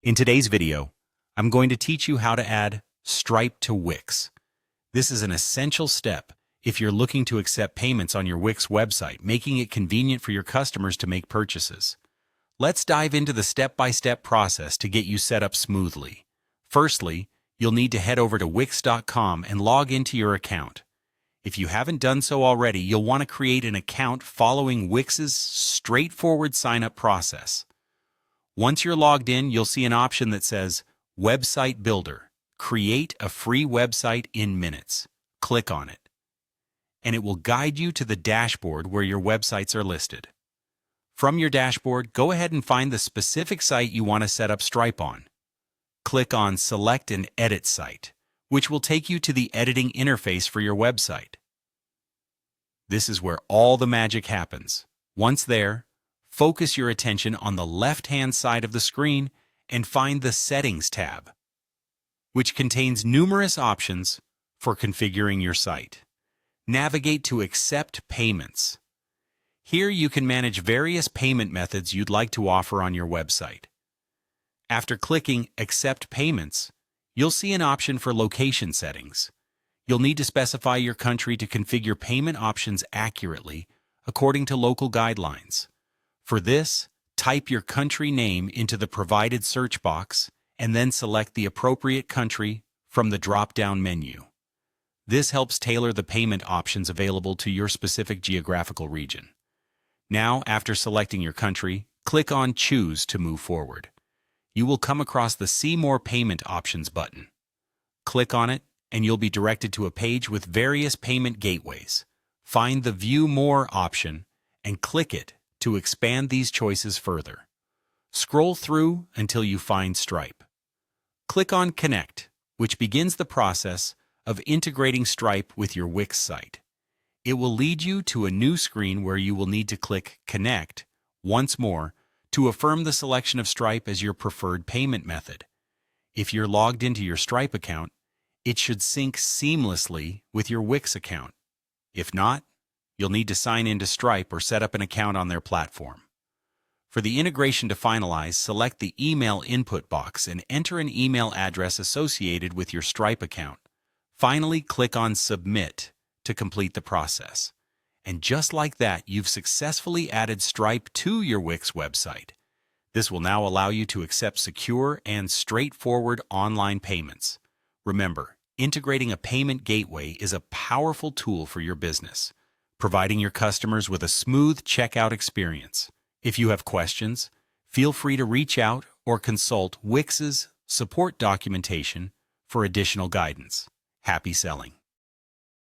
In today's video, I'm going to teach you how to add Stripe to Wix. This is an essential step if you're looking to accept payments on your Wix website, making it convenient for your customers to make purchases. Let's dive into the step-by-step process to get you set up smoothly. Firstly, you'll need to head over to wix.com and log into your account. If you haven't done so already, you'll want to create an account following Wix's straightforward sign-up process. Once you're logged in, you'll see an option that says Website Builder. Create a free website in minutes. Click on it, and it will guide you to the dashboard where your websites are listed. From your dashboard, go ahead and find the specific site you want to set up Stripe on. Click on Select and Edit Site, which will take you to the editing interface for your website. This is where all the magic happens. Once there, focus your attention on the left-hand side of the screen and find the Settings tab, which contains numerous options for configuring your site. Navigate to Accept Payments. Here you can manage various payment methods you'd like to offer on your website. After clicking Accept Payments, you'll see an option for location settings. You'll need to specify your country to configure payment options accurately according to local guidelines. For this, type your country name into the provided search box and then select the appropriate country from the drop-down menu. This helps tailor the payment options available to your specific geographical region. Now, after selecting your country, click on Choose to move forward. You will come across the See More Payment Options button. Click on it, and you'll be directed to a page with various payment gateways. Find the View More option and click it to expand these choices further. Scroll through until you find Stripe. Click on Connect, which begins the process of integrating Stripe with your Wix site. It will lead you to a new screen where you will need to click Connect once more to affirm the selection of Stripe as your preferred payment method. If you're logged into your Stripe account, it should sync seamlessly with your Wix account. If not, you'll need to sign into Stripe or set up an account on their platform. For the integration to finalize, select the email input box and enter an email address associated with your Stripe account. Finally, click on Submit to complete the process. And just like that, you've successfully added Stripe to your Wix website. This will now allow you to accept secure and straightforward online payments. Remember, integrating a payment gateway is a powerful tool for your business, providing your customers with a smooth checkout experience. If you have questions, feel free to reach out or consult Wix's support documentation for additional guidance. Happy selling!